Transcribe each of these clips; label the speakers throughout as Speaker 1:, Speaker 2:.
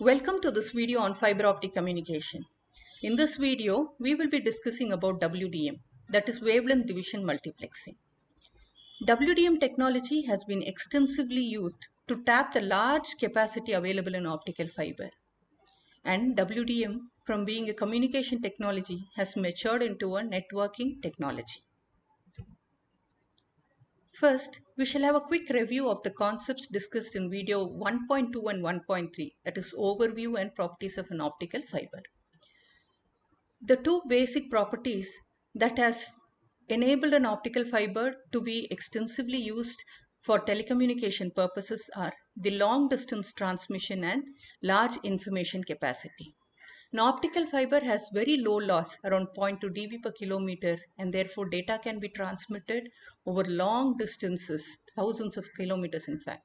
Speaker 1: Welcome to this video on fiber optic communication. In this video, we will be discussing about WDM, that is wavelength division multiplexing. WDM technology has been extensively used to tap the large capacity available in optical fiber. And WDM, from being a communication technology, has matured into a networking technology. First, we shall have a quick review of the concepts discussed in video 1.2 and 1.3, that is overview and properties of an optical fiber. The two basic properties that has enabled an optical fiber to be extensively used for telecommunication purposes are the long distance transmission and large information capacity. An optical fiber has very low loss, around 0.2 dB per kilometer, and therefore data can be transmitted over long distances, thousands of kilometers in fact.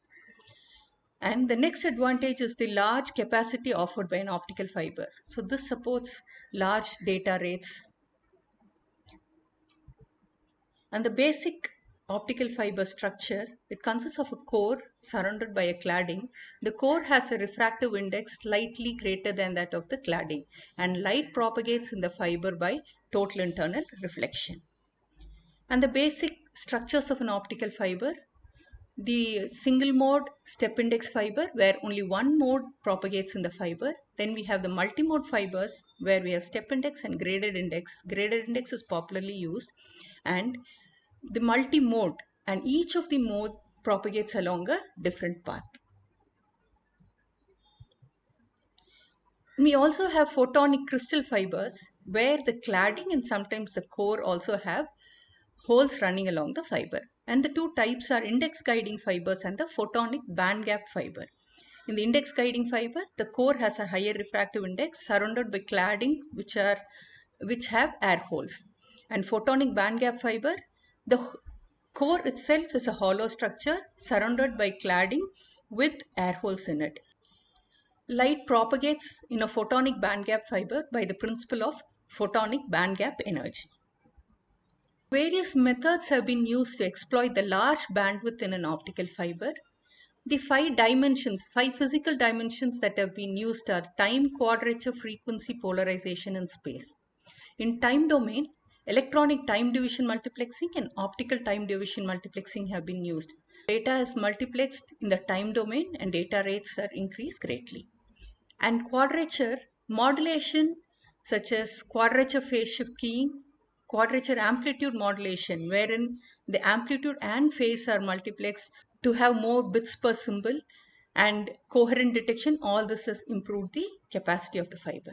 Speaker 1: And the next advantage is the large capacity offered by an optical fiber. So this supports large data rates. And the basic optical fiber structure, it consists of a core surrounded by a cladding. The core has a refractive index slightly greater than that of the cladding, and light propagates in the fiber by total internal reflection. And the basic structures of an optical fiber: the single mode step index fiber, where only one mode propagates in the fiber. Then we have the multi-mode fibers, where we have step index and graded index. Graded index is popularly used. And the multi-mode, and each of the mode propagates along a different path. We also have photonic crystal fibers, where the cladding and sometimes the core also have holes running along the fiber. And the two types are index guiding fibers and the photonic band gap fiber. In the index guiding fiber, the core has a higher refractive index surrounded by cladding which have air holes. And photonic band gap fiber, the core itself is a hollow structure surrounded by cladding with air holes in it. Light propagates in a photonic band gap fiber by the principle of photonic band gap energy. Various methods have been used to exploit the large bandwidth in an optical fiber. The five physical dimensions that have been used are time, quadrature, frequency, polarization, and space. In time domain, electronic time division multiplexing and optical time division multiplexing have been used. Data is multiplexed in the time domain and data rates are increased greatly. And quadrature, modulation such as quadrature phase shift keying, quadrature amplitude modulation, wherein the amplitude and phase are multiplexed to have more bits per symbol, and coherent detection, all this has improved the capacity of the fiber.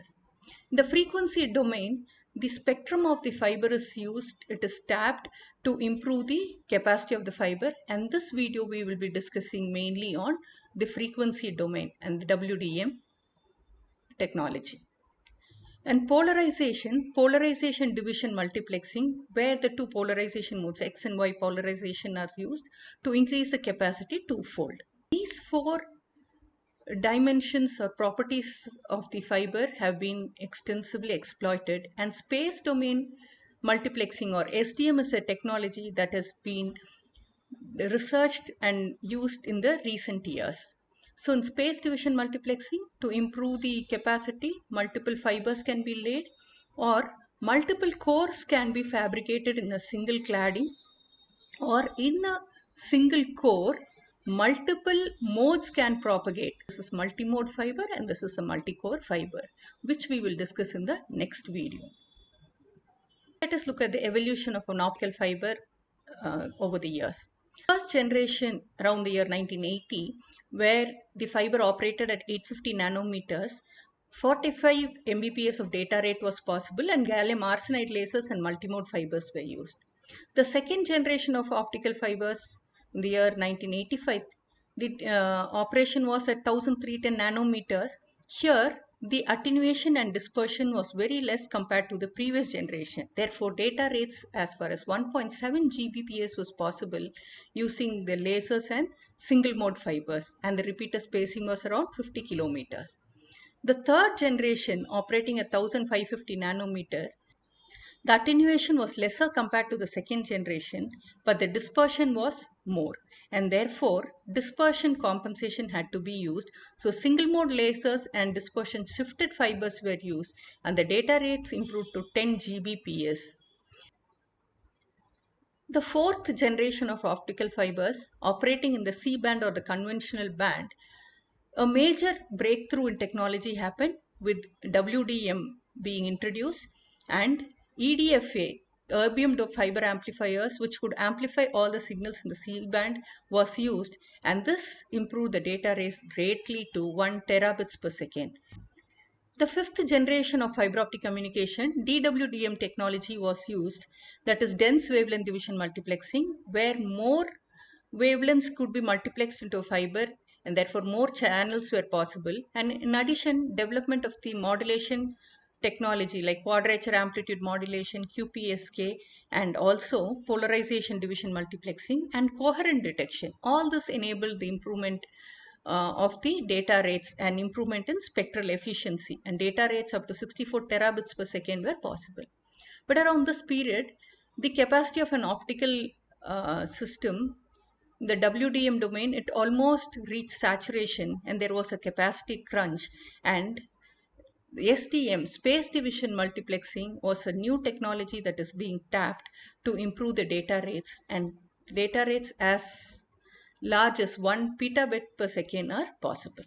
Speaker 1: In the frequency domain, the spectrum of the fiber is used, it is tapped to improve the capacity of the fiber, and this video we will be discussing mainly on the frequency domain and the WDM technology. And polarization division multiplexing, where the two polarization modes X and Y polarization are used to increase the capacity twofold. These four dimensions or properties of the fiber have been extensively exploited, and space domain multiplexing or SDM is a technology that has been researched and used in the recent years. So in space division multiplexing, to improve the capacity, multiple fibers can be laid or multiple cores can be fabricated in a single cladding, or in a single core, multiple modes can propagate. This is multi-mode fiber and this is a multi-core fiber, which we will discuss in the next video. Let us look at the evolution of an optical fiber over the years. First generation around the year 1980, where the fiber operated at 850 nanometers, 45 Mbps of data rate was possible, and gallium arsenide lasers and multimode fibers were used. The second generation of optical fibers in the year 1985, the operation was at 1310 nanometers. Here, the attenuation and dispersion was very less compared to the previous generation. Therefore, data rates as far as 1.7 Gbps was possible using the lasers and single mode fibers, and the repeater spacing was around 50 kilometers. The third generation, operating at 1550 nanometer, the attenuation was lesser compared to the second generation, but the dispersion was more. and therefore dispersion compensation had to be used. So single mode lasers and dispersion shifted fibers were used, and the data rates improved to 10 Gbps. The fourth generation of optical fibers operating in the C band or the conventional band, a major breakthrough in technology happened with WDM being introduced, and EDFA, erbium fiber amplifiers, which could amplify all the signals in the C band, was used, and this improved the data rates greatly to 1 terabits per second. The fifth generation of fiber optic communication, DWDM technology, was used, that is dense wavelength division multiplexing, where more wavelengths could be multiplexed into a fiber and therefore more channels were possible. And in addition, development of the modulation technology like quadrature amplitude modulation, QPSK, and also polarization division multiplexing and coherent detection. All this enabled the improvement of the data rates and improvement in spectral efficiency, and data rates up to 64 terabits per second were possible. But around this period, the capacity of an optical system, the WDM domain, it almost reached saturation and there was a capacity crunch, and SDM, space division multiplexing, was a new technology that is being tapped to improve the data rates, and data rates as large as 1 petabit per second are possible.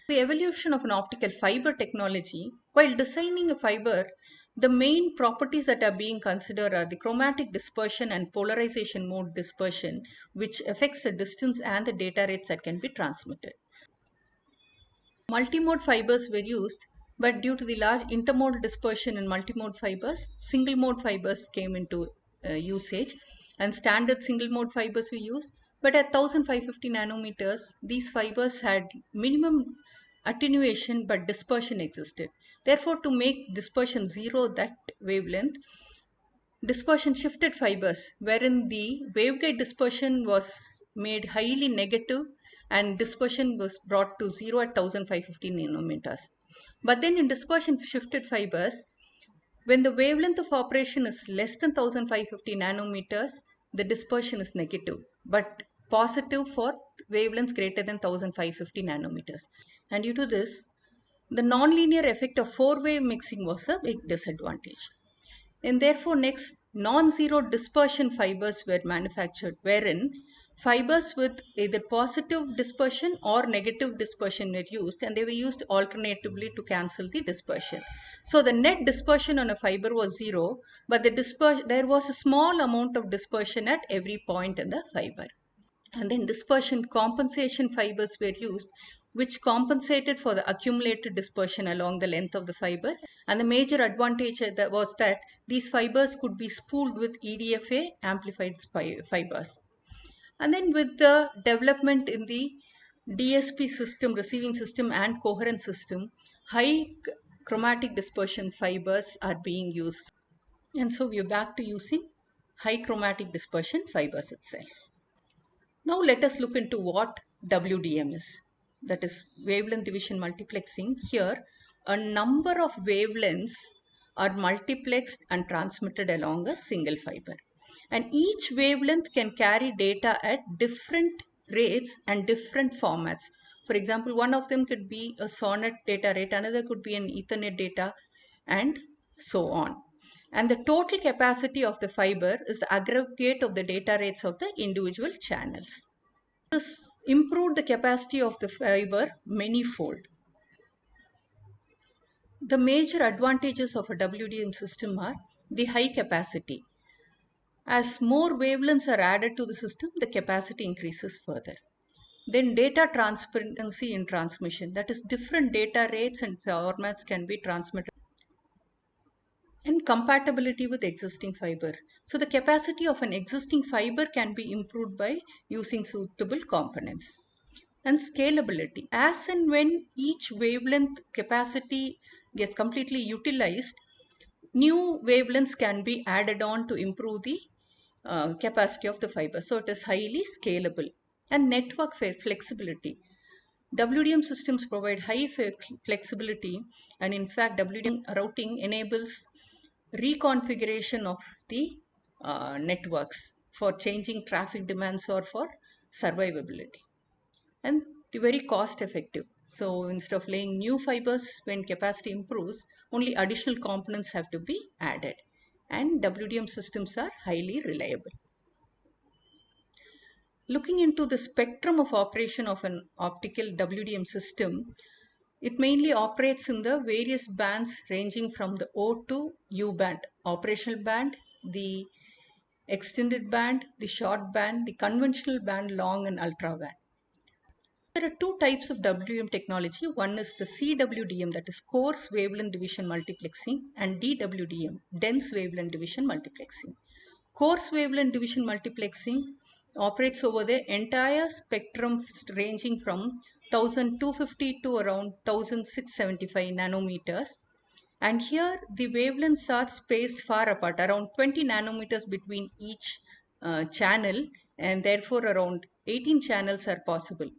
Speaker 1: The evolution of an optical fiber technology, while designing a fiber, the main properties that are being considered are the chromatic dispersion and polarization mode dispersion, which affects the distance and the data rates that can be transmitted. Multimode fibers were used, but due to the large intermodal dispersion in multimode fibers, single mode fibers came into usage, and standard single mode fibers were used. But at 1550 nanometers, these fibers had minimum attenuation but dispersion existed. Therefore, to make dispersion zero that wavelength, dispersion shifted fibers, wherein the waveguide dispersion was made highly negative and dispersion was brought to zero at 1550 nanometers. But then in dispersion shifted fibers, when the wavelength of operation is less than 1550 nanometers, the dispersion is negative, but positive for wavelengths greater than 1550 nanometers. And due to this, the nonlinear effect of four-wave mixing was a big disadvantage. And therefore, next, non-zero dispersion fibers were manufactured, wherein fibers with either positive dispersion or negative dispersion were used, and they were used alternatively to cancel the dispersion. So the net dispersion on a fiber was zero, but there was a small amount of dispersion at every point in the fiber. And then dispersion compensation fibers were used, which compensated for the accumulated dispersion along the length of the fiber. And the major advantage was that these fibers could be spooled with EDFA amplified fibers. And then with the development in the DSP system, receiving system and coherent system, high chromatic dispersion fibers are being used. And so we are back to using high chromatic dispersion fibers itself. Now let us look into what WDM is. That is wavelength division multiplexing. Here, a number of wavelengths are multiplexed and transmitted along a single fiber. And each wavelength can carry data at different rates and different formats. For example, one of them could be a SONET data rate, another could be an Ethernet data, and so on. And the total capacity of the fiber is the aggregate of the data rates of the individual channels. This improved the capacity of the fiber manyfold. The major advantages of a WDM system are the high capacity. As more wavelengths are added to the system, the capacity increases further. Then data transparency in transmission, that is different data rates and formats can be transmitted, and compatibility with existing fiber. So the capacity of an existing fiber can be improved by using suitable components. And scalability. As and when each wavelength capacity gets completely utilized, new wavelengths can be added on to improve the capacity of the fiber. So it is highly scalable. And network flexibility. WDM systems provide high flexibility, and in fact WDM routing enables reconfiguration of the networks. for changing traffic demands or for survivability. And very cost effective. So instead of laying new fibers when capacity improves, only additional components have to be added. And WDM systems are highly reliable. Looking into the spectrum of operation of an optical WDM system, it mainly operates in the various bands ranging from the O to U band, operational band, the extended band, the short band, the conventional band, long and ultra band. There are two types of WDM technology. One is the CWDM, that is coarse wavelength division multiplexing, and DWDM, dense wavelength division multiplexing. Coarse wavelength division multiplexing operates over the entire spectrum ranging from 1250 to around 1675 nanometers. And here the wavelengths are spaced far apart, around 20 nanometers between each channel, and therefore around 18 channels are possible.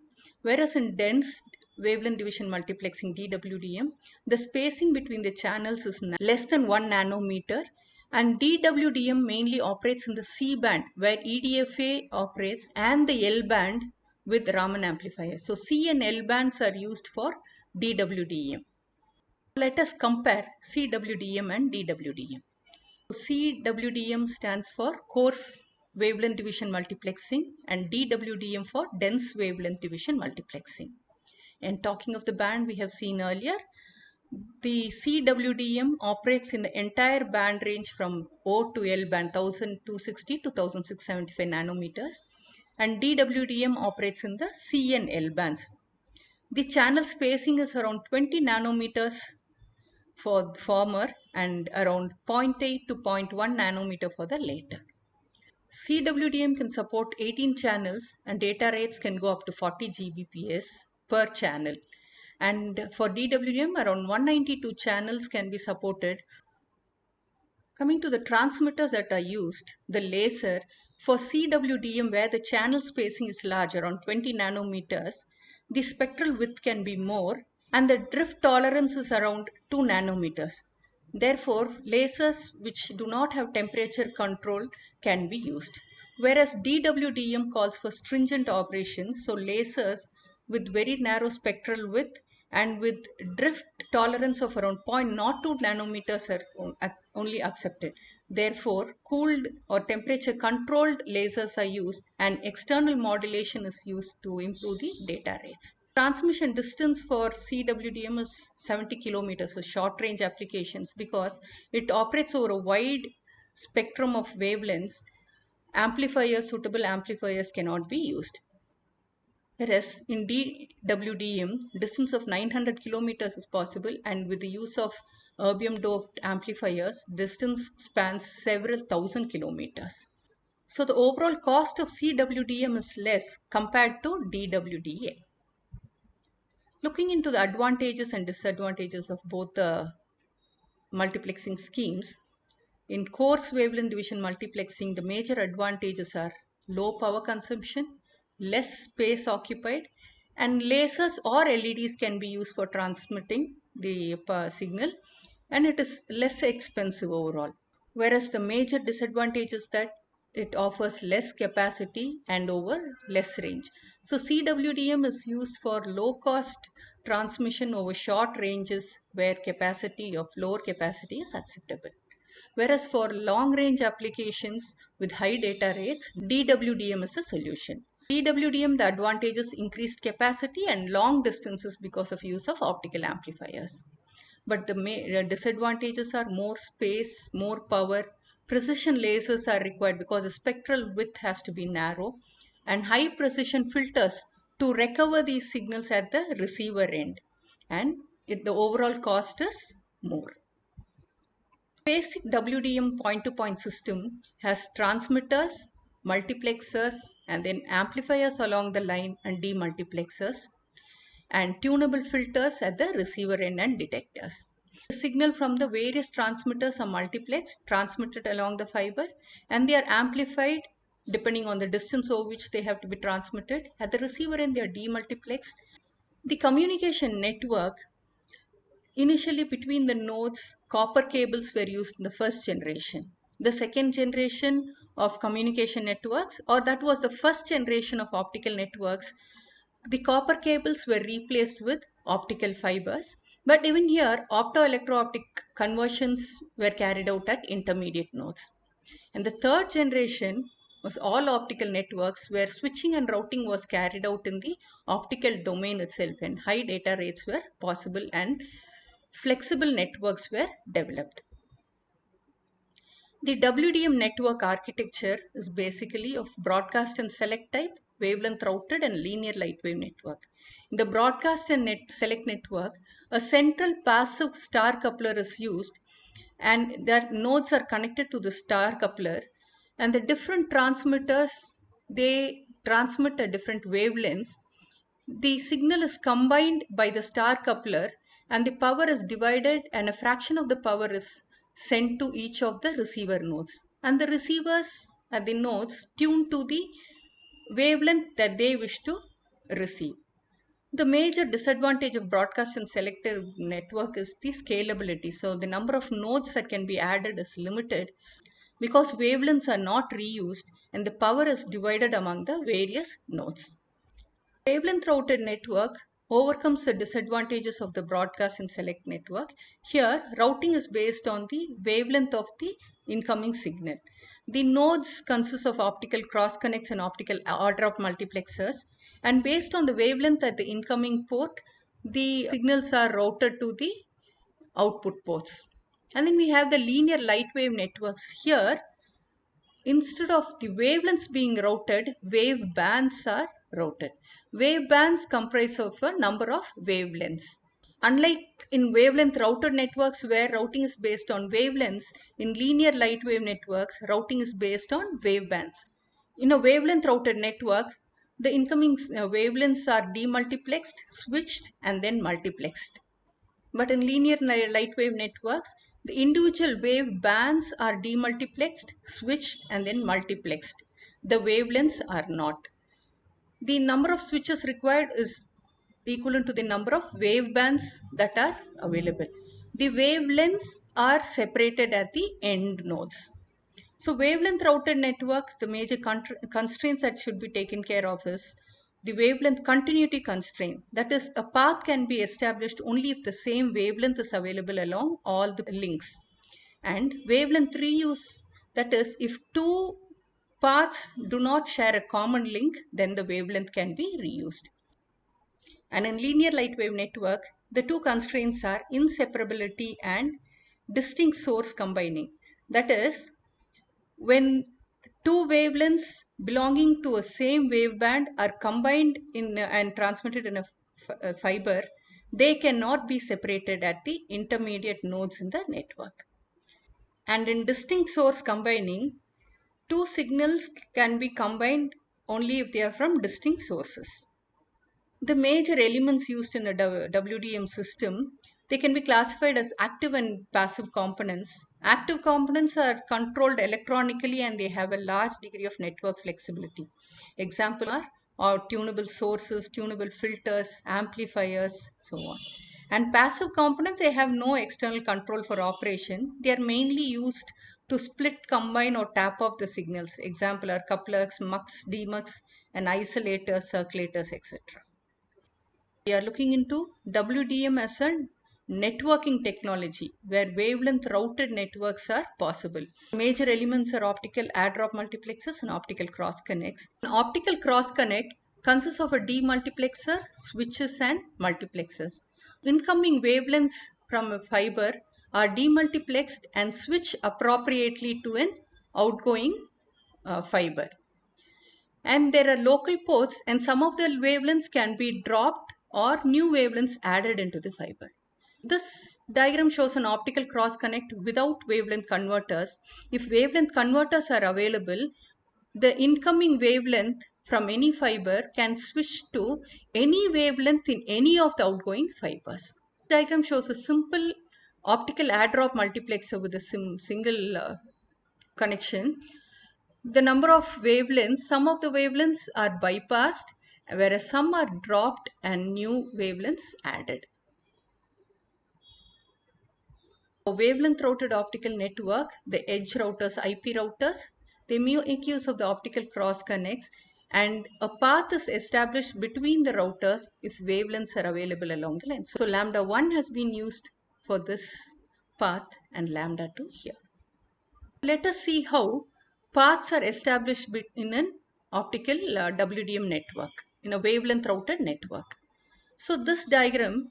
Speaker 1: Whereas in dense wavelength division multiplexing DWDM, the spacing between the channels is less than 1 nanometer, and DWDM mainly operates in the C band where EDFA operates, and the L band with Raman amplifier. So C and L bands are used for DWDM. Let us compare CWDM and DWDM. CWDM stands for coarse wavelength division multiplexing and DWDM for dense wavelength division multiplexing. And talking of the band we have seen earlier, the CWDM operates in the entire band range from O to L band, 1260 to 1675 nanometers, and DWDM operates in the C and L bands. The channel spacing is around 20 nanometers for the former and around 0.8 to 0.1 nanometer for the later. CWDM can support 18 channels and data rates can go up to 40 Gbps per channel. And for DWDM, around 192 channels can be supported. Coming to the transmitters that are used, the laser for CWDM, where the channel spacing is large, around 20 nanometers, the spectral width can be more and the drift tolerance is around 2 nanometers. Therefore, lasers which do not have temperature control can be used. Whereas DWDM calls for stringent operations, so lasers with very narrow spectral width and with drift tolerance of around 0.02 nanometers are only accepted. Therefore, cooled or temperature controlled lasers are used and external modulation is used to improve the data rates. Transmission distance for CWDM is 70 kilometers, so short range applications, because it operates over a wide spectrum of wavelengths. Suitable amplifiers cannot be used. Whereas in DWDM, distance of 900 kilometers is possible, and with the use of erbium doped amplifiers, distance spans several thousand kilometers. So the overall cost of CWDM is less compared to DWDM. Looking into the advantages and disadvantages of both the multiplexing schemes, in coarse wavelength division multiplexing, the major advantages are low power consumption, less space occupied, and lasers or LEDs can be used for transmitting the signal, and it is less expensive overall. Whereas the major disadvantage is that it offers less capacity and over less range. So CWDM is used for low cost transmission over short ranges where capacity of lower capacity is acceptable. Whereas for long range applications with high data rates, DWDM is the solution. DWDM, the advantages increased capacity and long distances because of use of optical amplifiers. But the disadvantages are more space, more power, precision lasers are required because the spectral width has to be narrow, and high precision filters to recover these signals at the receiver end, and the overall cost is more. Basic WDM point-to-point system has transmitters, multiplexers, and then amplifiers along the line and demultiplexers, and tunable filters at the receiver end and detectors. The signal from the various transmitters are multiplexed, transmitted along the fiber, and they are amplified depending on the distance over which they have to be transmitted. At the receiver end, they are demultiplexed. The communication network, initially between the nodes, copper cables were used in the first generation. the second generation of communication networks, or that was the first generation of optical networks. The copper cables were replaced with optical fibers, but even here, optoelectro-optic conversions were carried out at intermediate nodes. And the third generation was all optical networks where switching and routing was carried out in the optical domain itself, and high data rates were possible and flexible networks were developed. The WDM network architecture is basically of broadcast and select type, wavelength routed and linear light wave network. In the broadcast and select network, a central passive star coupler is used, and their nodes are connected to the star coupler, and the different transmitters, they transmit at different wavelengths. The signal is combined by the star coupler, and the power is divided, and a fraction of the power is sent to each of the receiver nodes. And the receivers at the nodes tune to the wavelength that they wish to receive. The major disadvantage of broadcast and selective network is the scalability. So the number of nodes that can be added is limited because wavelengths are not reused and the power is divided among the various nodes. Wavelength routed network overcomes the disadvantages of the broadcast and select network. Here, routing is based on the wavelength of the incoming signal. The nodes consist of optical cross connects and optical R-drop multiplexers, and based on the wavelength at the incoming port, the signals are routed to the output ports. And then we have the linear light wave networks. Here, instead of the wavelengths being routed, wave bands are routed. Wave bands comprise of a number of wavelengths. Unlike in wavelength routed networks where routing is based on wavelengths, in linear light wave networks, routing is based on wave bands. In a wavelength routed network, the incoming wavelengths are demultiplexed, switched, and then multiplexed. But in linear light wave networks, the individual wave bands are demultiplexed, switched, and then multiplexed. The wavelengths are not. The number of switches required is equivalent to the number of wave bands that are available. The wavelengths are separated at the end nodes. So wavelength routed network, the major constraints that should be taken care of is the wavelength continuity constraint. That is, a path can be established only if the same wavelength is available along all the links. And wavelength reuse, that is, if two paths do not share a common link, then the wavelength can be reused. And in linear light wave network, the two constraints are inseparability and distinct source combining. That is, when two wavelengths belonging to a same waveband are combined in and transmitted in a fiber, they cannot be separated at the intermediate nodes in the network. And in distinct source combining, two signals can be combined only if they are from distinct sources. The major elements used in a WDM system, they can be classified as active and passive components. Active components are controlled electronically and they have a large degree of network flexibility. Example are tunable sources, tunable filters, amplifiers, so on. And passive components, they have no external control for operation. They are mainly used to split, combine, or tap off the signals. Example are couplers, mux, demux, and isolators, circulators, etc. We are looking into WDM as a networking technology where wavelength routed networks are possible. Major elements are optical add-drop multiplexers and optical cross connects. An optical cross connect consists of a demultiplexer, switches, and multiplexers. Incoming wavelengths from a fiber are demultiplexed and switch appropriately to an outgoing fiber. And there are local ports, and some of the wavelengths can be dropped or new wavelengths added into the fiber. This diagram shows an optical cross connect without wavelength converters. If wavelength converters are available, the incoming wavelength from any fiber can switch to any wavelength in any of the outgoing fibers. This diagram shows a simple optical add-drop multiplexer with a single connection. The number of wavelengths, some of the wavelengths are bypassed, whereas some are dropped and new wavelengths added. For wavelength routed optical network, the edge routers, IP routers, they make use of the optical cross connects, and a path is established between the routers if wavelengths are available along the line. So lambda 1 has been used for this path and lambda 2 here. Let us see how paths are established in an optical WDM network, in a wavelength routed network. So this diagram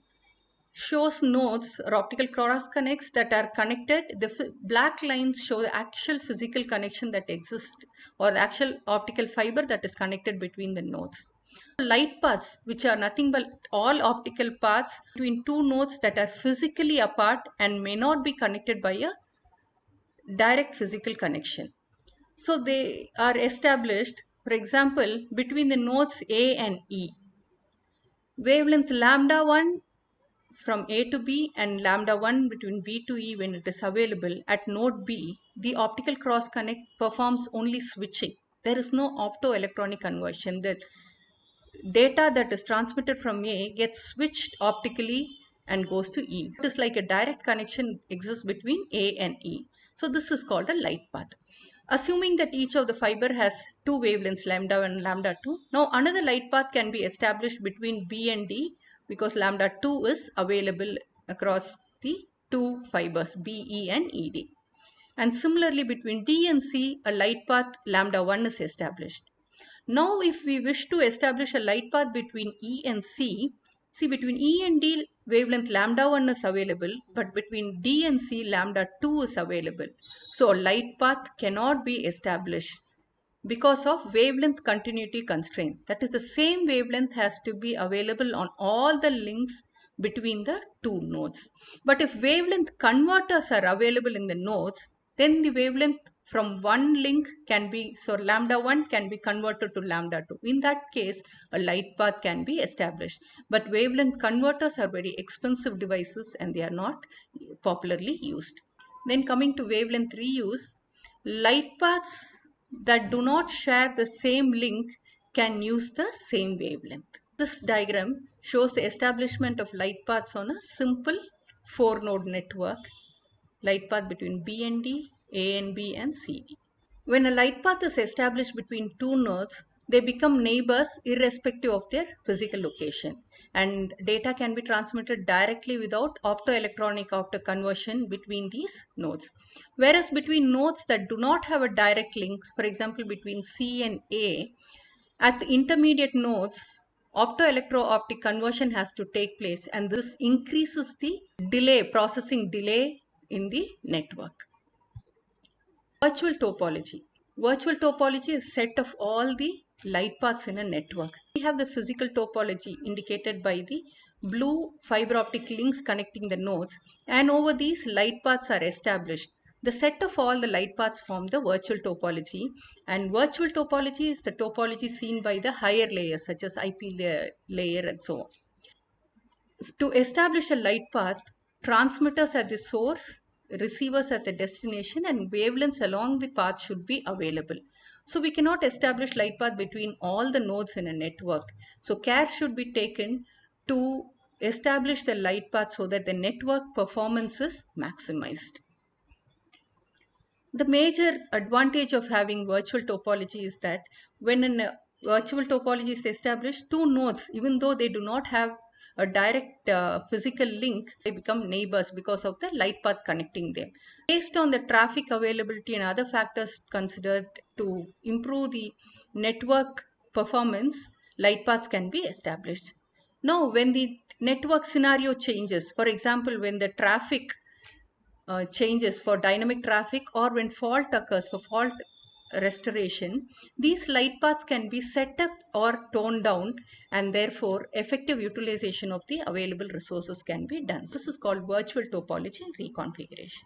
Speaker 1: shows nodes or optical cross connects that are connected. The black lines show the actual physical connection that exists, or the actual optical fiber that is connected between the nodes. Light paths, which are nothing but all optical paths between two nodes that are physically apart and may not be connected by a direct physical connection. So they are established, for example, between the nodes A and E. Wavelength lambda 1 from A to B and lambda 1 between B to E when it is available at node B, the optical cross connect performs only switching. There is no optoelectronic conversion. The data that is transmitted from A gets switched optically and goes to E. It is like a direct connection exists between A and E. So this is called a light path. Assuming that each of the fiber has two wavelengths, lambda 1 and lambda 2, now another light path can be established between B and D because lambda 2 is available across the two fibers B, E and ED. And similarly between D and C, a light path lambda 1 is established. Now if we wish to establish a light path between E and C, see between E and D wavelength lambda 1 is available, but between D and C lambda 2 is available. So a light path cannot be established because of wavelength continuity constraint. That is, the same wavelength has to be available on all the links between the two nodes. But if wavelength converters are available in the nodes, then the wavelength from one link can be, so lambda 1 can be converted to lambda 2. In that case, a light path can be established. But wavelength converters are very expensive devices and they are not popularly used. Then coming to wavelength reuse, light paths that do not share the same link can use the same wavelength. This diagram shows the establishment of light paths on a simple 4-node network, light path between B and D, A and B and C. When a light path is established between two nodes, they become neighbors irrespective of their physical location, and data can be transmitted directly without optoelectronic conversion between these nodes. Whereas between nodes that do not have a direct link, for example between C and A, at the intermediate nodes, optoelectro-optic conversion has to take place, and this increases the processing delay in the network. Virtual topology. Virtual topology is a set of all the light paths in a network. We have the physical topology indicated by the blue fiber optic links connecting the nodes, and over these light paths are established. The set of all the light paths form the virtual topology, and virtual topology is the topology seen by the higher layers such as IP layer and so on. To establish a light path, transmitters at the source, receivers at the destination, and wavelengths along the path should be available. So we cannot establish light path between all the nodes in a network. So care should be taken to establish the light path so that the network performance is maximized. The major advantage of having virtual topology is that when a virtual topology is established, two nodes, even though they do not have a direct physical link, they become neighbors because of the light path connecting them. Based on the traffic availability and other factors considered to improve the network performance, light paths can be established. Now, when the network scenario changes, for example, when the traffic changes for dynamic traffic or when fault occurs for fault restoration, these light paths can be set up or toned down, and therefore effective utilization of the available resources can be done. So this is called virtual topology reconfiguration.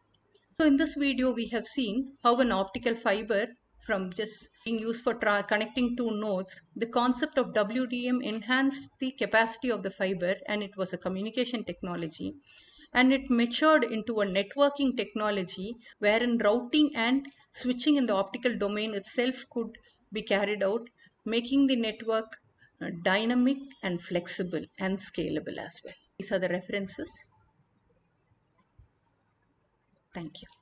Speaker 1: So in this video we have seen how an optical fiber from just being used for connecting two nodes, the concept of WDM enhanced the capacity of the fiber, and it was a communication technology, and it matured into a networking technology wherein routing and switching in the optical domain itself could be carried out, making the network dynamic and flexible and scalable as well. These are the references. Thank you.